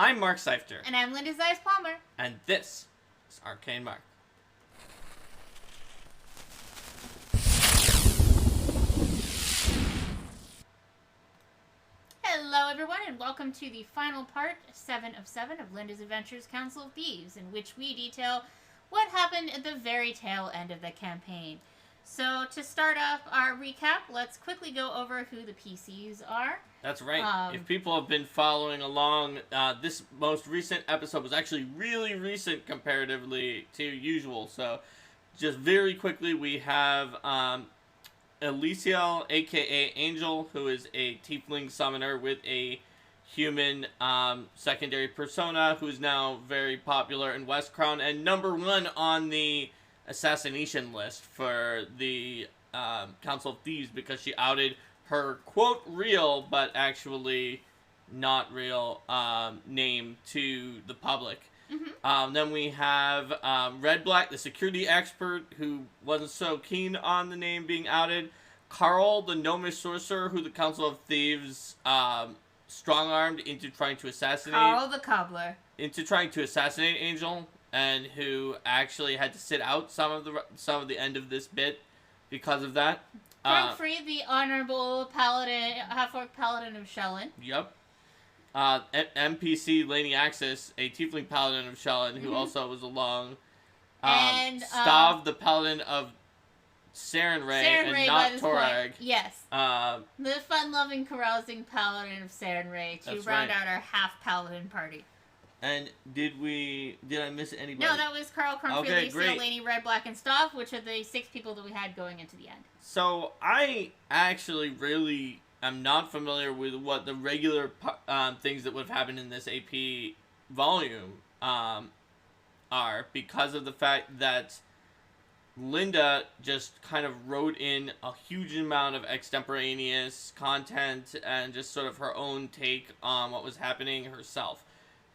I'm Mark Seifter. And I'm Linda Zeiss-Palmer. And this is Arcane Mark. Hello everyone, and welcome to the final part, 7 of 7 of Linda's Adventures Council of Thieves, in which we detail what happened at the very tail end of the campaign. So, to start off our recap, let's quickly go over who the PCs are. That's right. If people have been following along, this most recent episode was actually really recent comparatively to usual. So, just very quickly, we have Elysiel, aka Angel, who is a tiefling summoner with a human secondary persona, who is now very popular in West Crown and number 1 on the assassination list for the Council of Thieves, because she outed her quote real but actually not real name to the public. Mm-hmm. Then we have Red Black, the security expert, who wasn't so keen on the name being outed. Carl, the gnomish sorcerer, who the Council of Thieves strong-armed into trying to assassinate. Carl the cobbler. Into trying to assassinate Angel, and who actually had to sit out some of the end of this bit because of that. Frank Free, the honorable paladin, half-orc paladin of Shellen. Yep. NPC Laney Axis, a tiefling paladin of Shellen, who also was along. And Stav, the paladin of Sarenrae, and not Torag. Yes. The fun-loving, carousing paladin of Sarenrae to round out our half-paladin party. And did I miss anybody? No, that was Carl, Crumfield, okay, Lisa, Laney, Red, Black, and Stav, which are the 6 people that we had going into the end. So, I actually really am not familiar with what the regular things that would have happened in this AP volume are, because of the fact that Linda just kind of wrote in a huge amount of extemporaneous content and just sort of her own take on what was happening herself.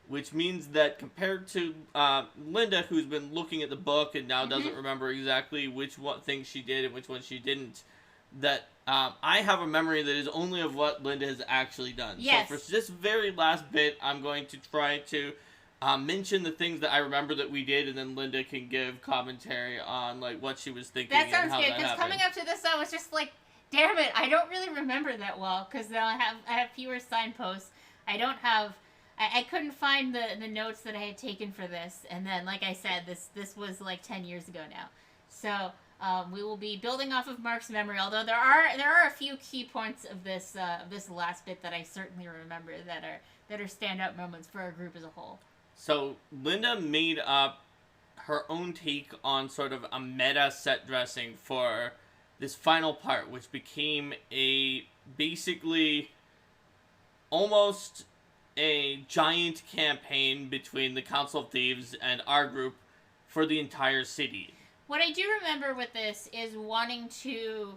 Which means that compared to Linda, who's been looking at the book and now doesn't remember exactly which things she did and which ones she didn't, that I have a memory that is only of what Linda has actually done. Yes. So for this very last bit, I'm going to try to mention the things that I remember that we did, and then Linda can give commentary on like what she was thinking. That sounds and how good, that because happened. coming up to this, I was just like, damn it, I don't really remember that well, because I have fewer signposts. I couldn't find the notes that I had taken for this, and then, like I said, this was like 10 years ago now. So we will be building off of Mark's memory, although there are a few key points of this last bit that I certainly remember that are standout moments for our group as a whole. So Linda made up her own take on sort of a meta set dressing for this final part, which became basically almost a giant campaign between the Council of Thieves and our group for the entire city. What I do remember with this is wanting to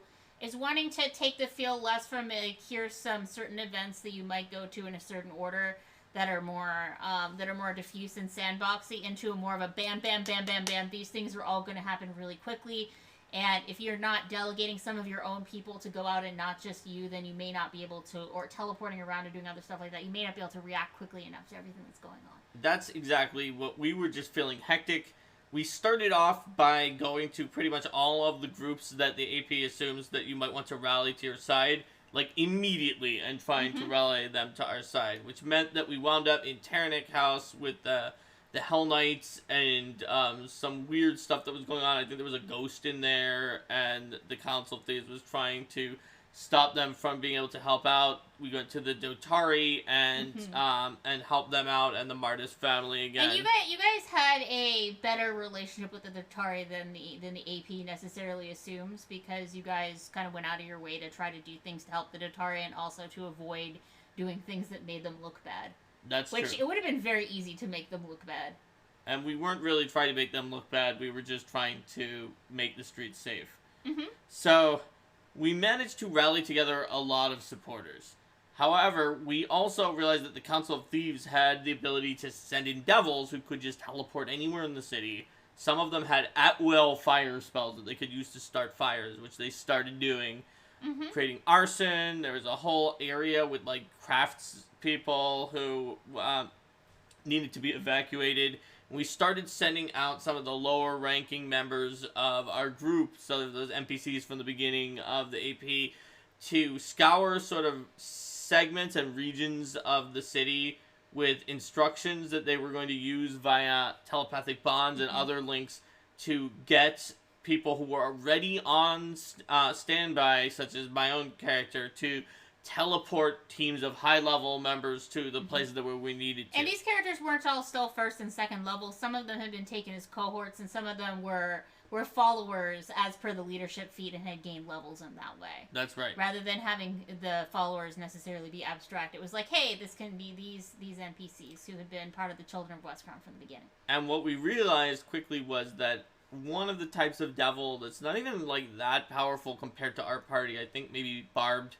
take the feel less from here's some certain events that you might go to in a certain order that are more diffuse and sandboxy, into a more of a bam, bam, bam, bam, bam. These things are all going to happen really quickly. And if you're not delegating some of your own people to go out and not just you, then you may not be able to, or teleporting around and doing other stuff like that, you may not be able to react quickly enough to everything that's going on. That's exactly what we were just feeling hectic. We started off by going to pretty much all of the groups that the AP assumes that you might want to rally to your side, like immediately, and trying to rally them to our side, which meant that we wound up in Terranic House with the Hell Knights and some weird stuff that was going on. I think there was a ghost in there, and the Council of Thieves was trying to stop them from being able to help out. We went to the Dotari and helped them out, and the Martis family again. And you guys had a better relationship with the Dotari than the AP necessarily assumes, because you guys kind of went out of your way to try to do things to help the Dotari and also to avoid doing things that made them look bad. That's true. Which it would have been very easy to make them look bad. And we weren't really trying to make them look bad. We were just trying to make the streets safe. So we managed to rally together a lot of supporters. However, we also realized that the Council of Thieves had the ability to send in devils who could just teleport anywhere in the city. Some of them had at-will fire spells that they could use to start fires, which they started doing. Creating arson. There was a whole area with, like, crafts people who needed to be evacuated. We started sending out some of the lower ranking members of our group, so those NPCs from the beginning of the AP, to scour sort of segments and regions of the city with instructions that they were going to use via telepathic bonds and other links to get people who were already on standby, such as my own character, to teleport teams of high-level members to the places that we needed to. And these characters weren't all still first and second level. Some of them had been taken as cohorts, and some of them were followers as per the leadership feat and had gained levels in that way. That's right. Rather than having the followers necessarily be abstract, it was like, hey, this can be these NPCs who had been part of the Children of Westcrown from the beginning. And what we realized quickly was that one of the types of devil that's not even like that powerful compared to our party, I think maybe Barbed,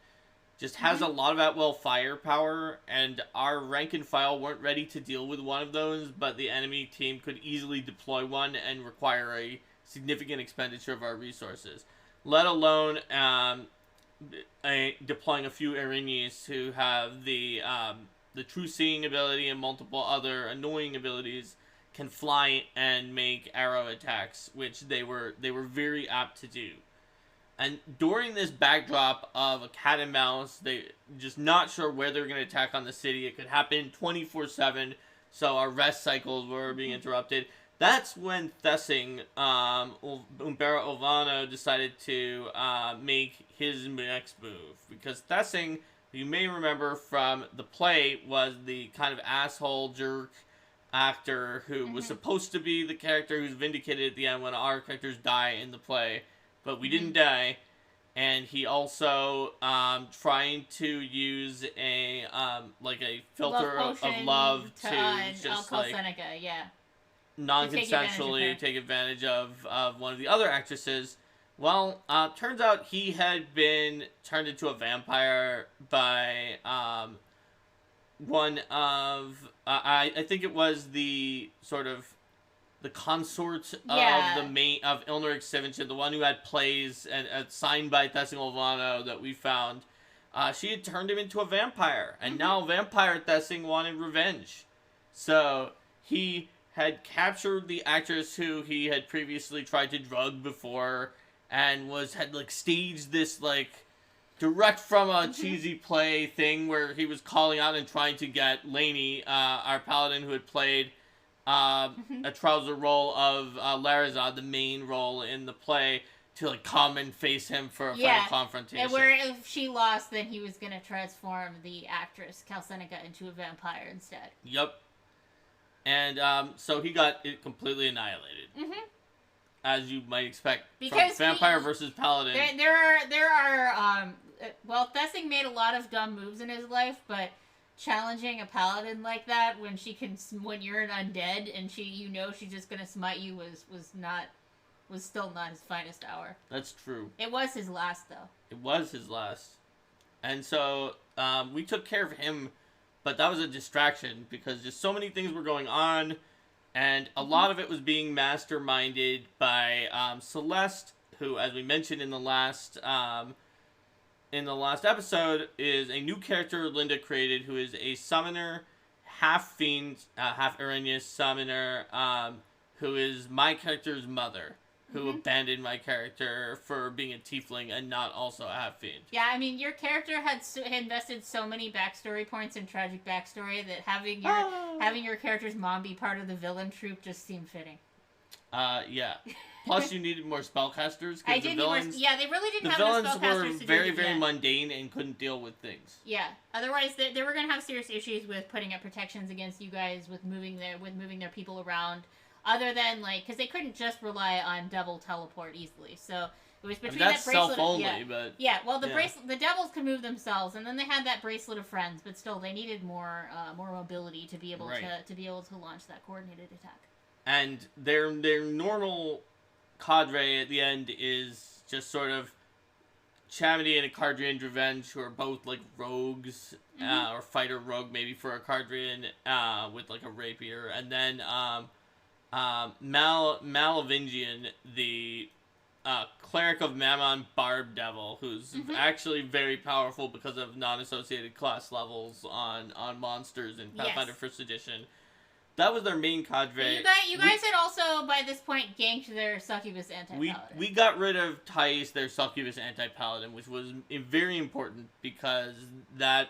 just has a lot of at-will firepower, and our rank and file weren't ready to deal with one of those, but the enemy team could easily deploy one and require a significant expenditure of our resources, let alone deploying a few Erinyes who have the true seeing ability and multiple other annoying abilities, can fly and make arrow attacks, which they were very apt to do. And during this backdrop of a cat and mouse, they just not sure where they're going to attack on the city. It could happen 24/7, so our rest cycles were being interrupted. That's when Thessing, Umbera Ovano, decided to make his next move. Because Thessing, you may remember from the play, was the kind of asshole jerk actor who was supposed to be the character who's vindicated at the end when our characters die in the play. But we didn't die, and he also trying to use a filter of love to just like Seneca, non-consensually take advantage of one of the other actresses. Well, turns out he had been turned into a vampire by one of I think it was the sort of the consort of the main of Ilneric Sivinchin, the one who had plays and signed by Thessing Olvano that we found. She had turned him into a vampire, and now Vampire Thessing wanted revenge. So he had captured the actress who he had previously tried to drug before, and had staged this direct from a cheesy play thing where he was calling out and trying to get Lainey, our paladin who had played a trouser role of Larazad, the main role in the play, to come and face him for a final confrontation. And where if she lost, then he was going to transform the actress Cal Seneca into a vampire instead. Yep. And so he got it completely annihilated. As you might expect, because from vampire versus paladin. There are Thessing made a lot of dumb moves in his life, but challenging a paladin like that when you're an undead and she's just gonna smite you was still not his finest hour. That's true. It was his last though. It was his last. And so we took care of him, but that was a distraction because just so many things were going on, and a lot of it was being masterminded by Celeste, who, as we mentioned in the last episode, is a new character Linda created, who is a summoner, half fiend, half Erinyes summoner, who is my character's mother, who abandoned my character for being a tiefling and not also a half fiend. Yeah, I mean, your character had invested so many backstory points and tragic backstory that having your character's mom be part of the villain troupe just seemed fitting. Yeah. Plus, you needed more spellcasters. I did need more. Yeah, they really didn't have enough spellcasters. The villains were very, very mundane and couldn't deal with things. Yeah. Otherwise, they were going to have serious issues with putting up protections against you guys, with moving their people around. Other than because they couldn't just rely on devil teleport easily. So it was between that's that bracelet. Self-only, but the devils can move themselves, and then they had that bracelet of friends. But still, they needed more mobility to be able to launch that coordinated attack. And their normal cadre at the end is just sort of Chamity and Acardrian Revenge, who are both rogues, or fighter rogue maybe for Acardrian, with a rapier, and then Malavingian, the cleric of Mammon Barb Devil, who's actually very powerful because of non-associated class levels on monsters in Pathfinder 1st Edition. That was their main cadre. You guys had also, by this point, ganked their succubus anti-paladin. We got rid of Thais, their succubus anti-paladin, which was very important because that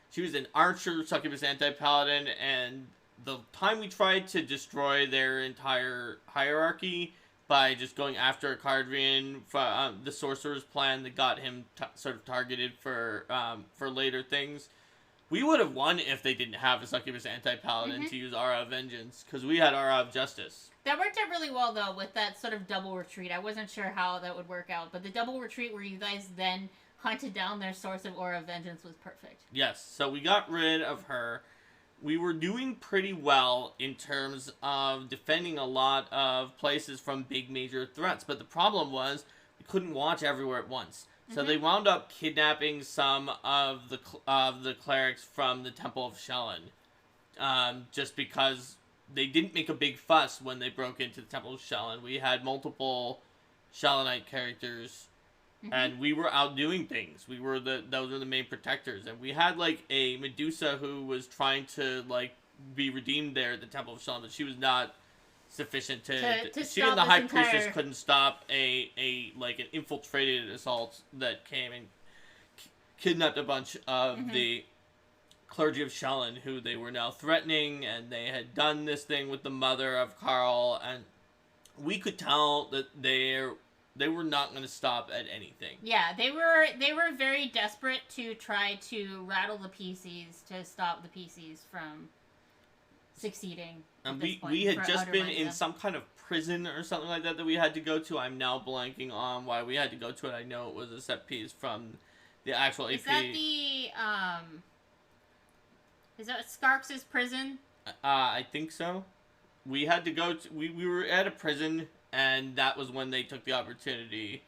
she was an archer succubus anti-paladin, and the time we tried to destroy their entire hierarchy by just going after a Cardrian, the sorcerer's plan that got him sort of targeted for later things. We would have won if they didn't have a succubus anti-paladin to use Aura of Vengeance, because we had Aura of Justice. That worked out really well, though, with that sort of double retreat. I wasn't sure how that would work out, but the double retreat where you guys then hunted down their source of Aura of Vengeance was perfect. Yes, so we got rid of her. We were doing pretty well in terms of defending a lot of places from big major threats, but the problem was we couldn't watch everywhere at once. So they wound up kidnapping some of the clerics from the Temple of Shelyn, just because they didn't make a big fuss when they broke into the Temple of Shelyn. We had multiple Shelynite characters, and we were out doing things. Those were the main protectors, and we had like a Medusa who was trying to like be redeemed there at the Temple of Shelyn, but she was not sufficient to she and the High Priestess couldn't stop an infiltrated assault that came and kidnapped a bunch of the clergy of Shelyn, who they were now threatening, and they had done this thing with the mother of Carl, and we could tell that they were not going to stop at anything. Yeah, they were very desperate to try to rattle the PCs to stop the PCs from succeeding. And we had just been in some kind of prison or something like that we had to go to. I'm now blanking on why we had to go to it. I know it was a set piece from the actual AP. Is that is that Skarks' prison? I think so. We had to go to, we were at a prison, and that was when they took the opportunity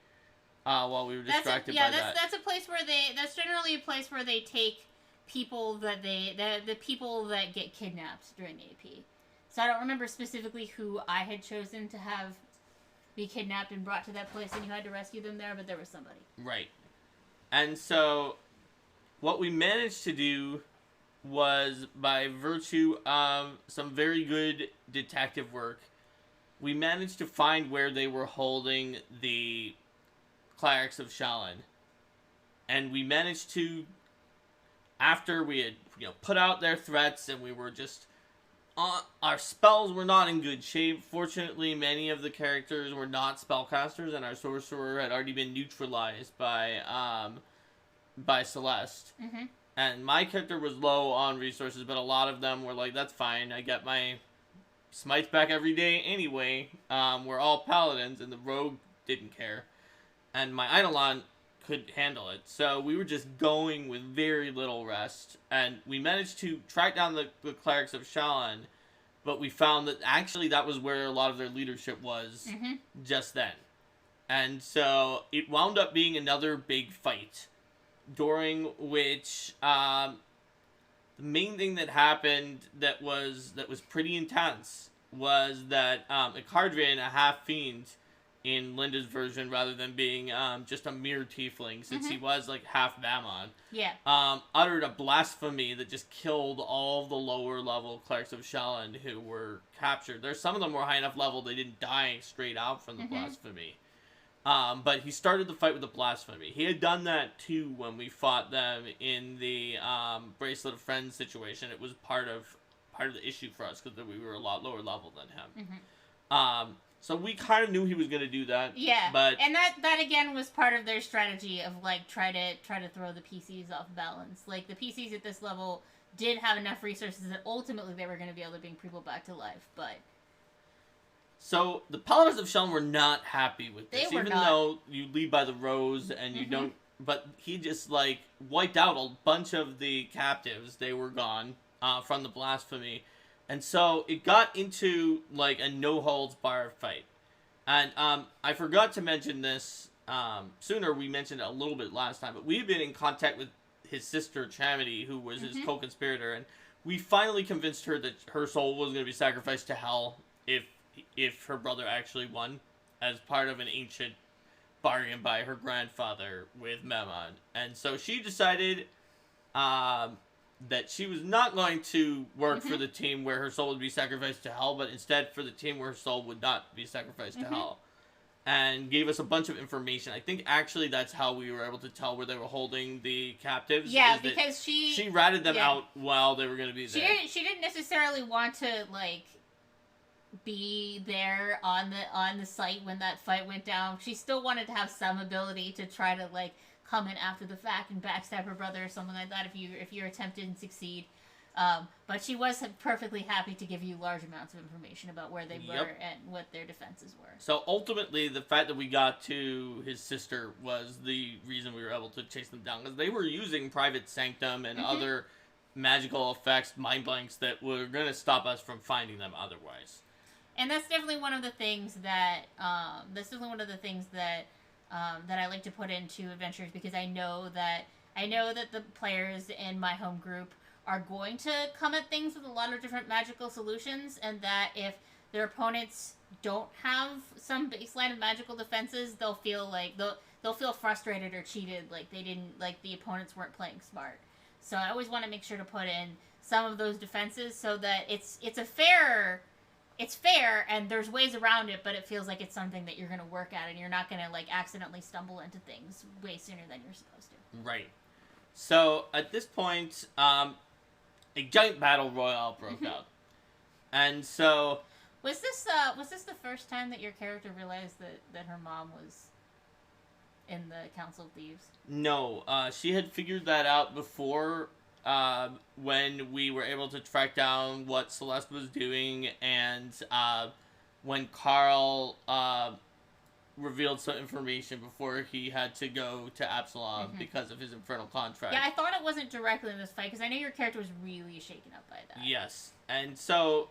while we were distracted by that. That's a place where that's generally a place where they take people the people that get kidnapped during the AP. So I don't remember specifically who I had chosen to have be kidnapped and brought to that place, and you had to rescue them there, but there was somebody. Right. And so what we managed to do was, by virtue of some very good detective work, we managed to find where they were holding the clerics of Shelyn. And we managed to, after we had put out their threats and we were just our spells were not in good shape. Fortunately, many of the characters were not spellcasters, and our sorcerer had already been neutralized by Celeste. And my character was low on resources, but a lot of them were like, that's fine, I get my smites back every day anyway. We're all paladins, and the rogue didn't care. And my Eidolon could handle it. So we were just going with very little rest. And we managed to track down the clerics of Shelyn, but we found that actually that was where a lot of their leadership was just then. And so it wound up being another big fight, during which the main thing that happened that was pretty intense was that Icardrian, a half-fiend in Linda's version, rather than being just a mere tiefling, since he was like half Vamon, uttered a blasphemy that just killed all the lower level clerics of Shelyn who were captured. There's some of them were high enough level they didn't die straight out from the blasphemy. But he started the fight with the blasphemy. He had done that too when we fought them in the Bracelet of Friends situation. It was part of the issue for us because we were a lot lower level than him. So we kind of knew he was going to do that. Yeah, but and that again was part of their strategy of like try to throw the PCs off balance. Like the PCs at this level did have enough resources that ultimately they were going to be able to bring people back to life, but. So the Paladins of Shelyn were not happy with this, even though you lead by the rose and you don't. But he just like wiped out a bunch of the captives. They were gone from the blasphemy, and so it got into like a no holds barred fight. And I forgot to mention this sooner. We mentioned it a little bit last time, but we've been in contact with his sister Chamity, who was his co-conspirator, and we finally convinced her that her soul was going to be sacrificed to hell if her brother actually won, as part of an ancient bargain by her grandfather with Memon. And so she decided that she was not going to work for Mm-hmm. the team where her soul would be sacrificed to hell, but instead for the team where her soul would not be sacrificed to Mm-hmm. hell. And gave us a bunch of information. I think actually that's how we were able to tell where they were holding the captives. Yeah, is that because she ratted them yeah. out while they were going to be there. She didn't necessarily want to like be there on the site when that fight went down. She still wanted to have some ability to try to like come in after the fact and backstab her brother or something like that if your attempt didn't succeed. But she was perfectly happy to give you large amounts of information about where they were and what their defenses were. So ultimately, the fact that we got to his sister was the reason we were able to chase them down, because they were using Private Sanctum and other magical effects, mind blanks, that were going to stop us from finding them otherwise. And that's definitely one of the things that that I like to put into adventures, because I know that the players in my home group are going to come at things with a lot of different magical solutions, and that if their opponents don't have some baseline of magical defenses, they'll feel like they'll feel frustrated or cheated, like they didn't, like the opponents weren't playing smart. So I always want to make sure to put in some of those defenses so that it's fair and there's ways around it, but it feels like it's something that you're going to work at and you're not going to like accidentally stumble into things way sooner than you're supposed to. Right. So at this point, a giant battle royale broke out, and so was this the first time that your character realized that her mom was in the Council of Thieves? No, she had figured that out before, when we were able to track down what Celeste was doing, and when Carl revealed some information before he had to go to Absalom because of his infernal contract. Yeah, I thought it wasn't directly in this fight, because I know your character was really shaken up by that. Yes, and so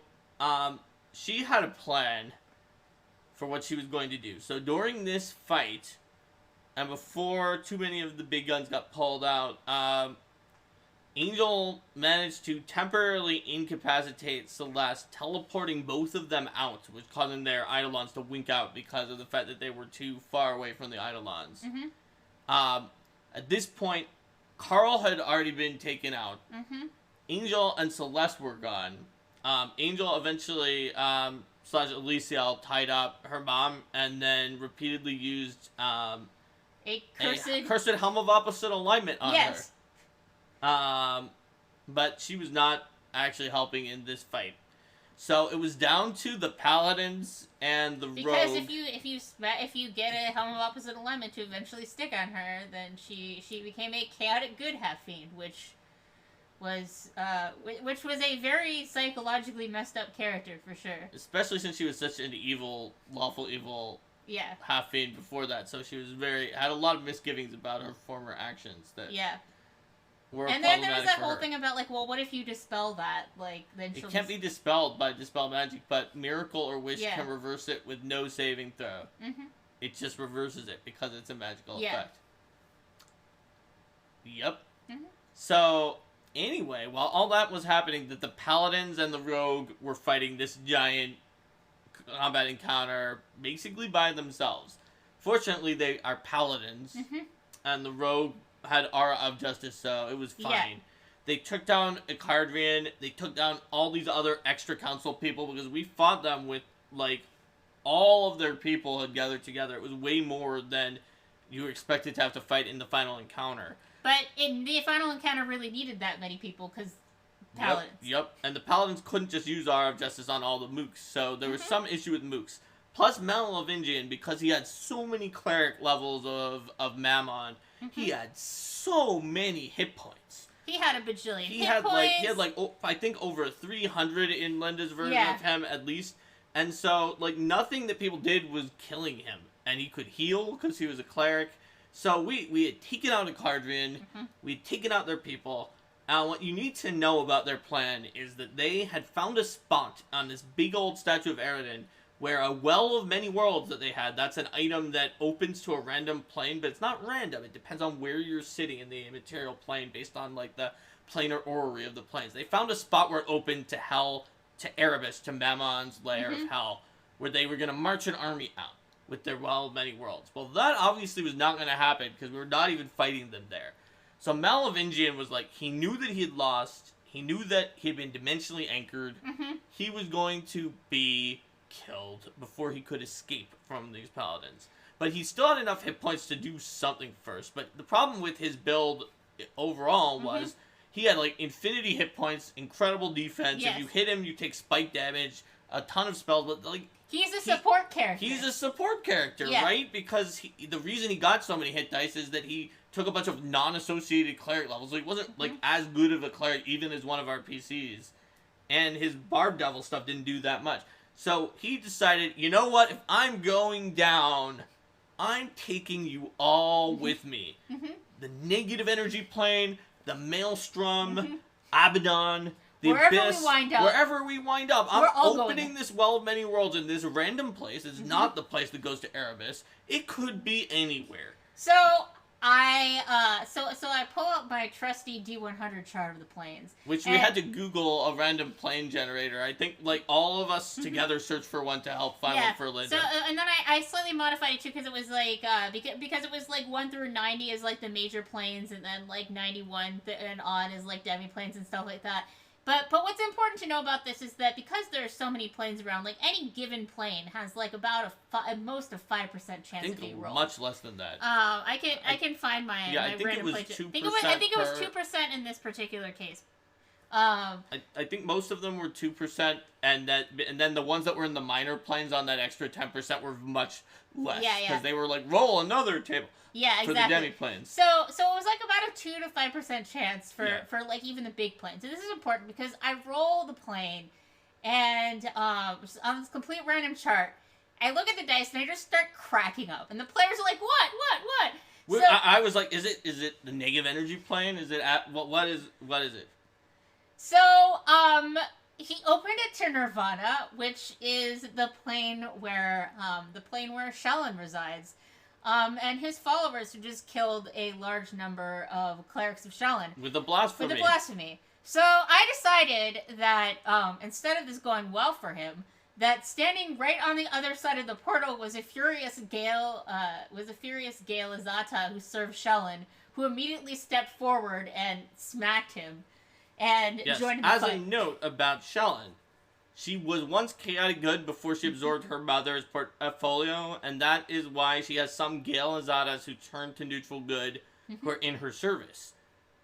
she had a plan for what she was going to do. So during this fight, and before too many of the big guns got pulled out, Angel managed to temporarily incapacitate Celeste, teleporting both of them out, which causing their Eidolons to wink out because of the fact that they were too far away from the Eidolons. At this point, Carl had already been taken out. Angel and Celeste were gone. Angel eventually, slash Elysiel, tied up her mom and then repeatedly used a cursed helm of opposite alignment on her. But she was not actually helping in this fight. So it was down to the paladins and the rogue. Because if you get a helm of opposite alignment to eventually stick on her, then she became a chaotic good half fiend, which was a very psychologically messed up character for sure. Especially since she was such an evil, lawful evil half fiend before that. So she was had a lot of misgivings about her former actions that and then there was that whole thing about, like, well, what if you dispel that? Like, then she'll... It can't be dispelled by Dispel Magic, but Miracle or Wish can reverse it with no saving throw. It just reverses it because it's a magical effect. Yep. So, anyway, while all that was happening, that the Paladins and the Rogue were fighting this giant combat encounter basically by themselves. Fortunately, they are Paladins, and the Rogue had Aura of Justice, so it was fine. They took down Icardrian, they took down all these other extra council people, because we fought them with, like, all of their people had gathered together. It was way more than you were expected to have to fight in the final encounter. But in the final encounter really needed that many people, because Paladins. Yep, and the Paladins couldn't just use Aura of Justice on all the mooks, so there was some issue with mooks. Plus, Merovingian, because he had so many cleric levels of Mammon, he had so many hit points. He had a bajillion hit points. He had I think over 300 in Linda's version of him at least. And so, like, nothing that people did was killing him. And he could heal because he was a cleric. So we had taken out Icardrian, we had taken out their people. What you need to know about their plan is that they had found a spot on this big old statue of Eridan where a well of many worlds that they had, that's an item that opens to a random plane, but it's not random. It depends on where you're sitting in the material plane based on, like, the planar orrery of the planes. They found a spot where it opened to hell, to Erebus, to Mammon's lair of hell, where they were going to march an army out with their well of many worlds. Well, that obviously was not going to happen, because we were not even fighting them there. So Merovingian was like, he knew that he had lost. He knew that he had been dimensionally anchored. Mm-hmm. He was going to be killed before he could escape from these paladins. But he still had enough hit points to do something first. But the problem with his build overall was he had like infinity hit points, incredible defense. Yes. If you hit him, you take spike damage, a ton of spells. But like he's a support character. He's a support character, right? Because the reason he got so many hit dice is that he took a bunch of non-associated cleric levels. So he wasn't like as good of a cleric even as one of our PCs. And his Barb Devil stuff didn't do that much. So he decided, you know what? If I'm going down, I'm taking you all with me. The negative energy plane, the Maelstrom, Abaddon, the Abyss. Wherever we wind up. I'm opening this Well of Many Worlds in this random place. It's not the place that goes to Erebus. It could be anywhere. So I pull up my trusty D100 chart of the planes, which we had to Google a random plane generator. I think like all of us together searched for one to help find one for Linda. So and then I slightly modified it too because it was like because it was like 1 through 90 is like the major planes, and then like 91 and on is like demi-planes and stuff like that. But what's important to know about this is that because there are so many planes around, like any given plane has like about at most a 5% chance of being rolled. Much less than that. I can find my my random plane. I think it was 2% in this particular case. I think most of them were 2%, and then the ones that were in the minor planes on that extra 10% were much less. Because they were like, roll another table. Yeah, exactly. For the demi-planes. So it was like about a 2 to 5% chance for like even the big planes. So this is important because I roll the plane, and on this complete random chart, I look at the dice and I just start cracking up, and the players are like, what? So, I was like, is it the negative energy plane? Is it what is it? So he opened it to Nirvana, which is the plane where Shelyn resides. And his followers who just killed a large number of clerics of Shelyn. With the blasphemy. So I decided that, instead of this going well for him, that standing right on the other side of the portal was a furious Gale Azata who served Shelyn, who immediately stepped forward and smacked him and joined the fight. As a note about Shelyn, she was once chaotic good before she absorbed her mother's portfolio, and that is why she has some Gale Azatas who turned to neutral good who are in her service.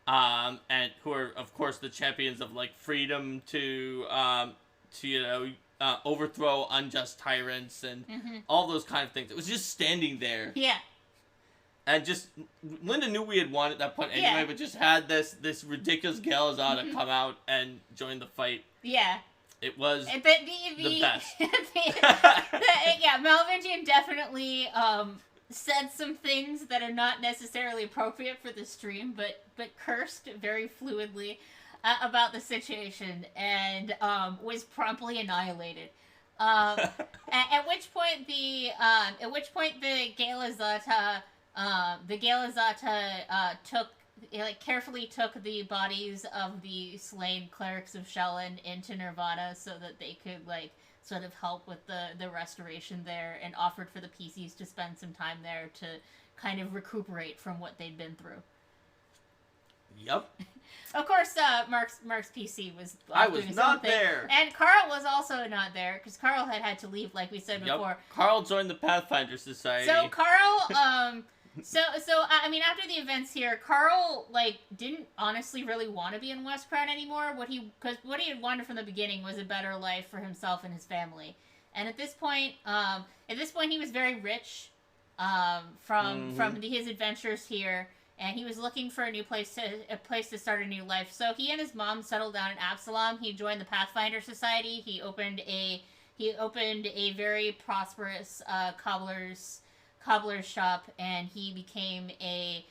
And who are, of course, the champions of, like, freedom to overthrow unjust tyrants and all those kind of things. It was just standing there. Yeah. And just, Linda knew we had won at that point anyway, but just had this ridiculous Gale Azata come out and join the fight. Yeah. It was the best. Merovingian definitely said some things that are not necessarily appropriate for the stream, but cursed very fluidly about the situation and was promptly annihilated. At which point the Gale Azata carefully took the bodies of the slain clerics of Shelyn into Nirvana so that they could sort of help with the restoration there, and offered for the PCs to spend some time there to kind of recuperate from what they'd been through. Yep. Of course, Mark's PC was I was not there. And Carl was also not there, because Carl had to leave, like we said before. Carl joined the Pathfinder Society. So Carl, So I mean, after the events here, Carl didn't honestly really want to be in West Crown anymore. What he had wanted from the beginning was a better life for himself and his family. And at this point, he was very rich, from his adventures here, and he was looking for a place to start a new life. So he and his mom settled down in Absalom. He joined the Pathfinder Society. He opened a very prosperous cobbler's shop, and he became a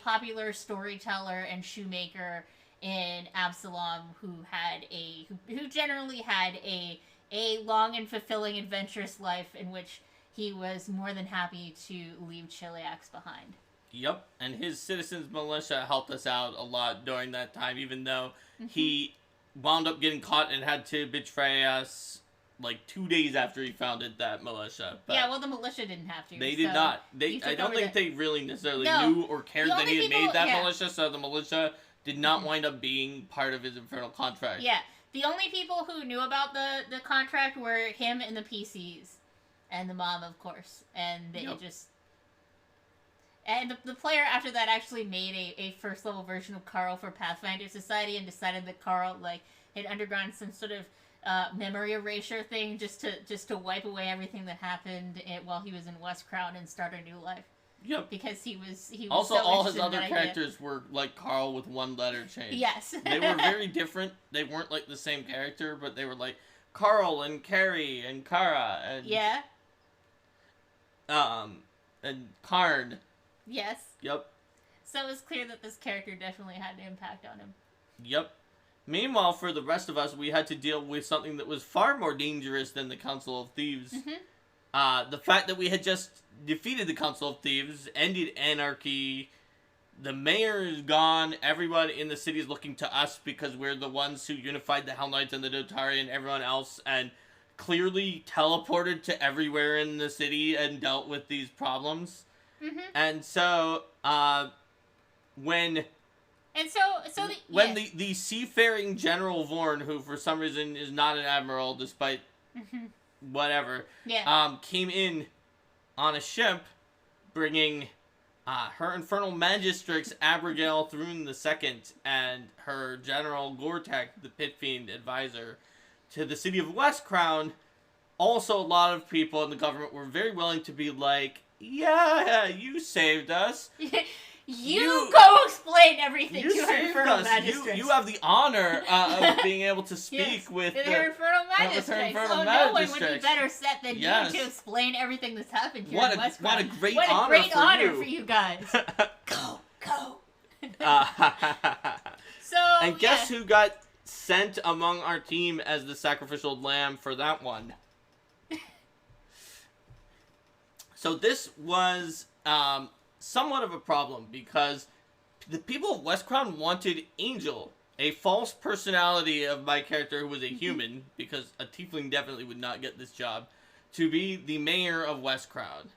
popular storyteller and shoemaker in Absalom who generally had a long and fulfilling adventurous life in which he was more than happy to leave Chiliax behind. Yep, and his citizens militia helped us out a lot during that time, even though he wound up getting caught and had to betray us like 2 days after he founded that militia. But yeah, well, the militia didn't have to. they did not. I don't think they really necessarily knew or cared that he had made that militia, so the militia did not wind up being part of his infernal contract. Yeah. The only people who knew about the contract were him and the PCs. And the mom, of course. And they just... And the player after that actually made a first level version of Carl for Pathfinder Society and decided that Carl, like, had undergone some sort of memory erasure thing just to wipe away everything that happened while he was in West Crown and start a new life. Yep. Because he was also so all his other characters were like Carl with one letter change. Yes. They were very different. They weren't like the same character, but they were like Carl and Carrie and Kara and and Karn. Yes. Yep. So it was clear that this character definitely had an impact on him. Yep. Meanwhile, for the rest of us, we had to deal with something that was far more dangerous than the Council of Thieves. The fact that we had just defeated the Council of Thieves, ended anarchy, the mayor is gone, everyone in the city is looking to us because we're the ones who unified the Hell Knights and the Dotari and everyone else, and clearly teleported to everywhere in the city and dealt with these problems. And so, when the seafaring General Vorn, who for some reason is not an admiral despite whatever, came in on a ship bringing her infernal magistrix Abigail Thrun II and her General Gortek, the Pit Fiend advisor, to the city of West Crown. Also, a lot of people in the government were very willing to be like, yeah, you saved us. You go explain everything to her infernal magistrix. You have the honor of being able to speak with her infernal magistrix. No one would be better set than you to explain everything that's happened here in West Crown. What a great honor for you guys. Go. And guess who got sent among our team as the sacrificial lamb for that one? So this was somewhat of a problem because the people of West Crown wanted Angel, a false personality of my character who was a human, because a tiefling definitely would not get this job, to be the mayor of West Crown.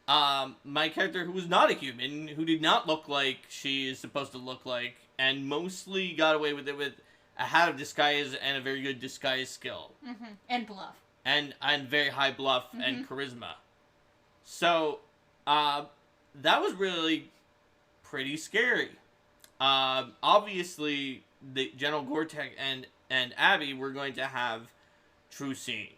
My character who was not a human, who did not look like she is supposed to look like, and mostly got away with it with a hat of disguise and a very good disguise skill. And bluff. And very high bluff and charisma. So, that was really pretty scary. Obviously, the General Gortek and Abby were going to have true seeing.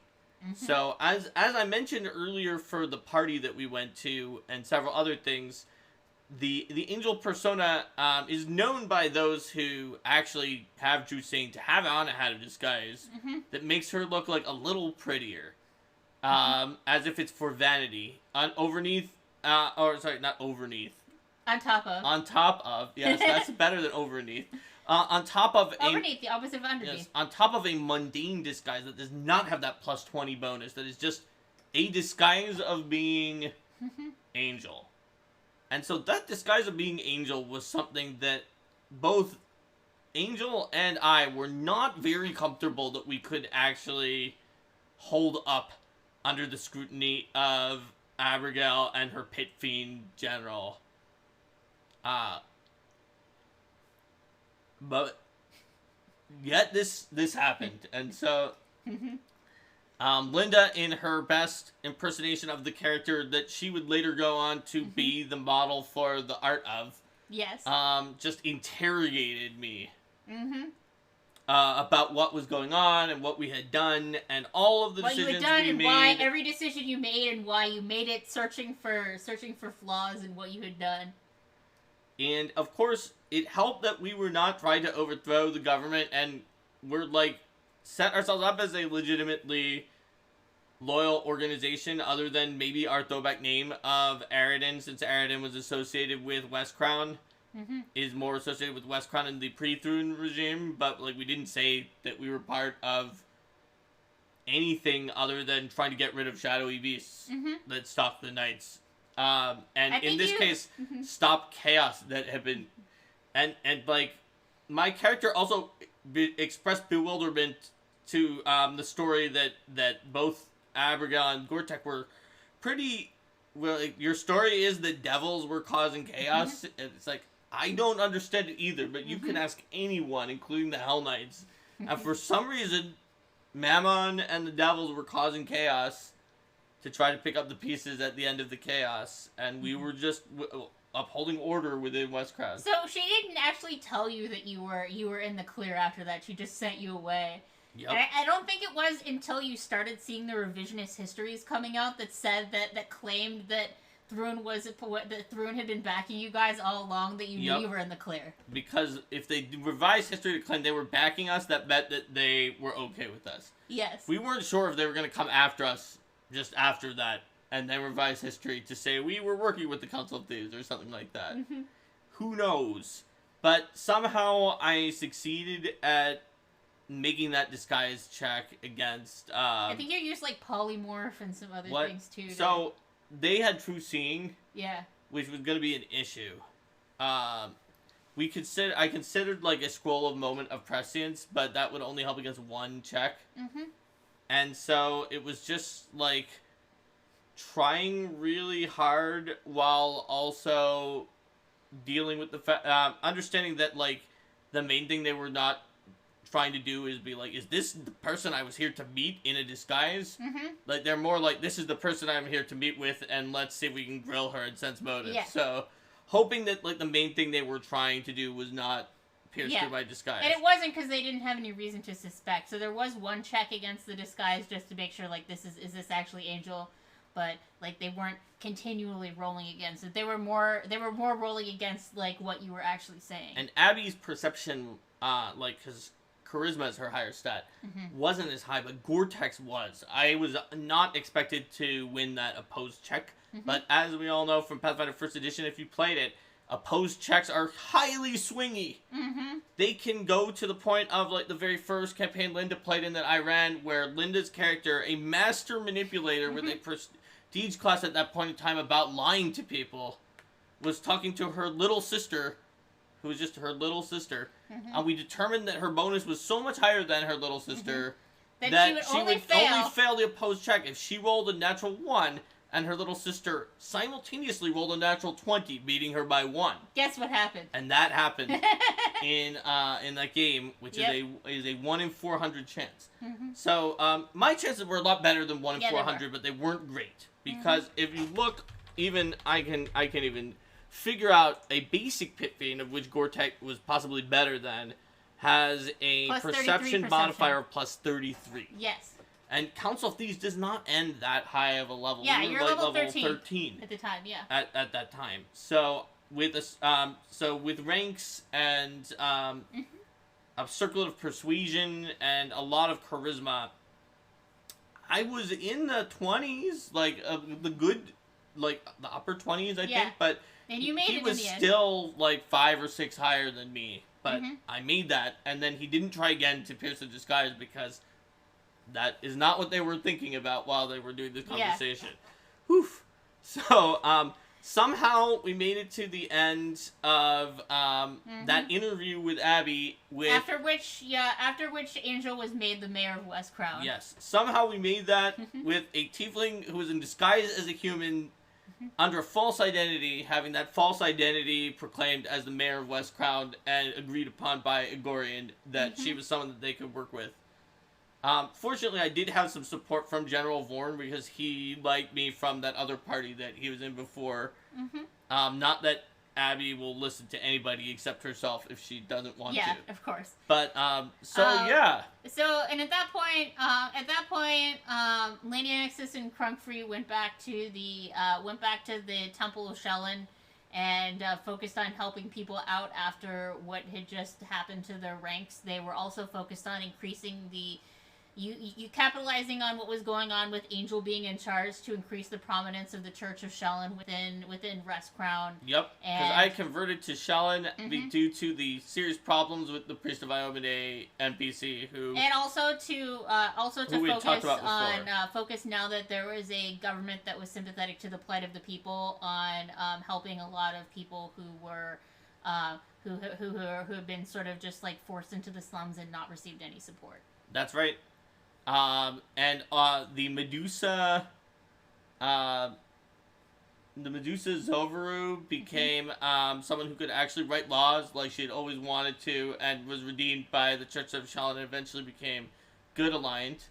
So, as I mentioned earlier for the party that we went to and several other things, the angel persona is known by those who actually have true seeing to have on a hat of disguise that makes her look like a little prettier. As if it's for vanity. Not overneath. On top of. Yes, that's better than overneath. On top of overneath, the opposite of underneath. Yes, on top of a mundane disguise that does not have that plus 20 bonus. That is just a disguise of being Angel. And so that disguise of being Angel was something that both Angel and I were not very comfortable that we could actually hold up under the scrutiny of Abigail and her Pit Fiend General. But yet this happened. And so Linda, in her best impersonation of the character that she would later go on to be the model for the art of, just interrogated me about what was going on and what we had done and all of the decisions we made. What you had done and why every decision you made and why you made it, searching for flaws in what you had done. And of course, it helped that we were not trying to overthrow the government and we're like set ourselves up as a legitimately loyal organization, other than maybe our throwback name of Aridin, since Aridin was associated with West Crown. Is more associated with West Crown in the pre-Thrun regime, but like we didn't say that we were part of anything other than trying to get rid of shadowy beasts that stalk the knights. And in this case, stop chaos that had been... And like, my character also expressed bewilderment to the story that both Abigail and Gortek were pretty. Well, like, your story is that devils were causing chaos. And it's like, I don't understand it either, but you can ask anyone, including the Hell Knights. And for some reason, Mammon and the devils were causing chaos to try to pick up the pieces at the end of the chaos, and we were just upholding order within Westcrown. So she didn't actually tell you that you were in the clear after that. She just sent you away. Yep. And I don't think it was until you started seeing the revisionist histories coming out that said that claimed that Thrun had been backing you guys all along, that you knew you were in the clear. Because if they revised history to claim they were backing us, that meant that they were okay with us. Yes. We weren't sure if they were going to come after us just after that, and then revise history to say we were working with the Council of Thieves or something like that. Who knows? But somehow I succeeded at making that disguise check against... I think you used, like, polymorph and some other things, too. So, they had true seeing. Yeah. Which was going to be an issue. I considered, like, a scroll of moment of prescience, but that would only help against one check. And so, it was just, like, trying really hard while also dealing with the understanding that, like, the main thing they were not trying to do is be like, is this the person I was here to meet in a disguise? Like, they're more like, this is the person I'm here to meet with, and let's see if we can grill her and sense motive. Yeah. So, hoping that, like, the main thing they were trying to do was not pierced through by disguise. And it wasn't because they didn't have any reason to suspect. So there was one check against the disguise just to make sure, like, is this actually Angel? But, like, they weren't continually rolling against it. They were more rolling against, like, what you were actually saying. And Abby's perception, like, because charisma is her higher stat, wasn't as high, but Gore-Tex was. I was not expected to win that opposed check, but as we all know from Pathfinder 1st Edition, if you played it, opposed checks are highly swingy. They can go to the point of, like, the very first campaign Linda played in that I ran, where Linda's character, a master manipulator with a prestige class at that point in time about lying to people, was talking to her little sister, who was just her little sister, and we determined that her bonus was so much higher than her little sister that she would only fail the opposed check if she rolled a natural 1 and her little sister simultaneously rolled a natural 20, beating her by 1. Guess what happened? And that happened in that game, which is a 1 in 400 chance. So my chances were a lot better than 1 in 400, but they weren't great, because if you look, even I can even figure out a basic Pit Fiend, of which Gore-Tex was possibly better than, has a perception modifier of plus 33. Yes. And Council of Thieves does not end that high of a level. Yeah, we were you're like level 13 at the time, At that time. So with with ranks and a circle of persuasion and a lot of charisma, I was in the 20s, like the good, like the upper 20s, I think, but and you made he it was in the still end. Like 5 or 6 higher than me. But I made that, and then he didn't try again to pierce the disguise because that is not what they were thinking about while they were doing this conversation. Whew. So, somehow we made it to the end of that interview with Abby. After which Angel was made the mayor of Westcrown. Yes. Somehow we made that with a tiefling who was in disguise as a human under a false identity, having that false identity proclaimed as the mayor of Westcrown and agreed upon by Igorian that she was someone that they could work with. Fortunately, I did have some support from General Vorn because he liked me from that other party that he was in before. Not that Abby will listen to anybody except herself if she doesn't want to. Yeah, of course. But, yeah. So, and at that point, Lady Nexus and Crunkfree went back to the Temple of Shellen and focused on helping people out after what had just happened to their ranks. They were also focused on increasing you capitalizing on what was going on with Angel being in charge to increase the prominence of the Church of Shellen within Westcrown. Yep, because I converted to Shellen due to the serious problems with the Priest of Iomade NPC and also to focus on that there was a government that was sympathetic to the plight of the people on helping a lot of people who were who have been sort of just like forced into the slums and not received any support. That's right. And uh, the Medusa Zovaru became someone who could actually write laws like she had always wanted to, and was redeemed by the Church of Shalon and eventually became good aligned.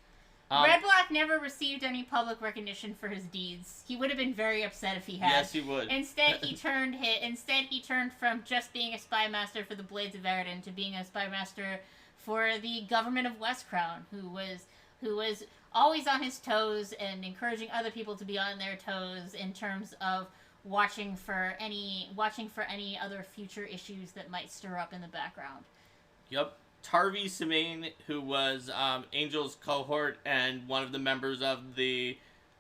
Red Black never received any public recognition for his deeds. He would have been very upset if he had. Yes, he would. Instead, he turned from just being a spy master for the Blades of Aridin to being a spy master for the government of Westcrown, who was always on his toes and encouraging other people to be on their toes in terms of watching for any other future issues that might stir up in the background. Yep. Tarvi Semaine, who was Angel's cohort and one of the members of the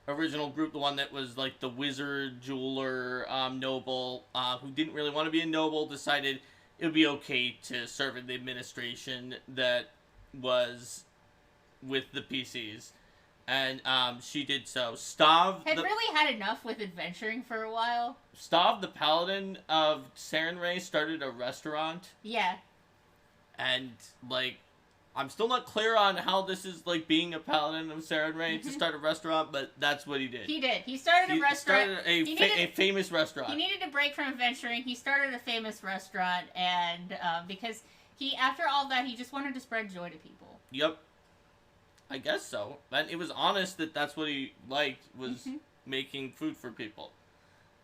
original group, the one that was like the wizard, jeweler, noble, who didn't really want to be a noble, decided it would be okay to serve in the administration that was with the PCs. And she did so. Really had enough with adventuring for a while. Stav, the paladin of Sarenrae, started a restaurant. Yeah. And, like, I'm still not clear on how this is, like, being a paladin of Sarenrae to start a restaurant, but that's what he did. He did. He started a restaurant. A famous restaurant. He needed a break from adventuring. He started a famous restaurant, and because after all that, he just wanted to spread joy to people. Yep. I guess so. And it was honest that that's what he liked, was making food for people.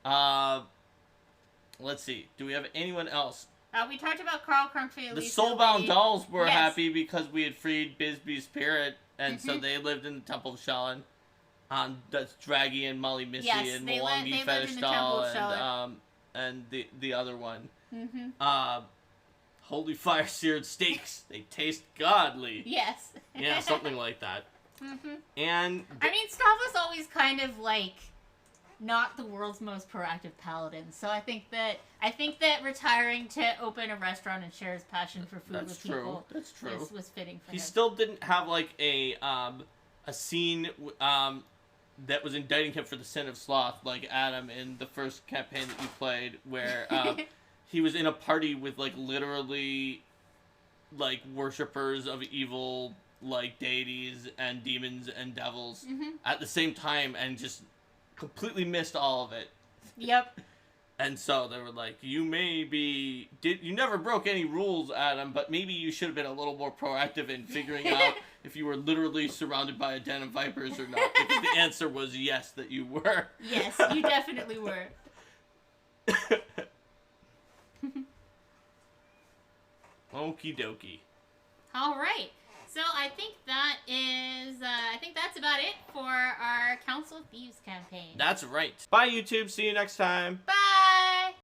Let's see. Do we have anyone else? We talked about Carl Crunkfield. The Soulbound Dolls were happy because we had freed Bisbee's spirit, and so they lived in the Temple of Shalon. That's Draggy and Molly Missy and Mwangi Fetish Doll and the other one. Holy Fire Seared Steaks. They taste godly. Yes. Yeah, something like that. And I mean, Stav was always kind of like not the world's most proactive paladin. So I think that retiring to open a restaurant and share his passion for food with people was fitting for him. He still didn't have like a scene that was indicting him for the sin of sloth, like Adam in the first campaign that you played, where he was in a party with like literally like worshippers of evil like deities and demons and devils at the same time, and just completely missed all of it. Yep. And so they were like, you never broke any rules, Adam, but maybe you should have been a little more proactive in figuring out if you were literally surrounded by a den of vipers or not. Because the answer was yes, that you were. Yes, you definitely were. Okie dokie. All right. So I think that's about it for our Council of Thieves campaign. That's right. Bye, YouTube. See you next time. Bye.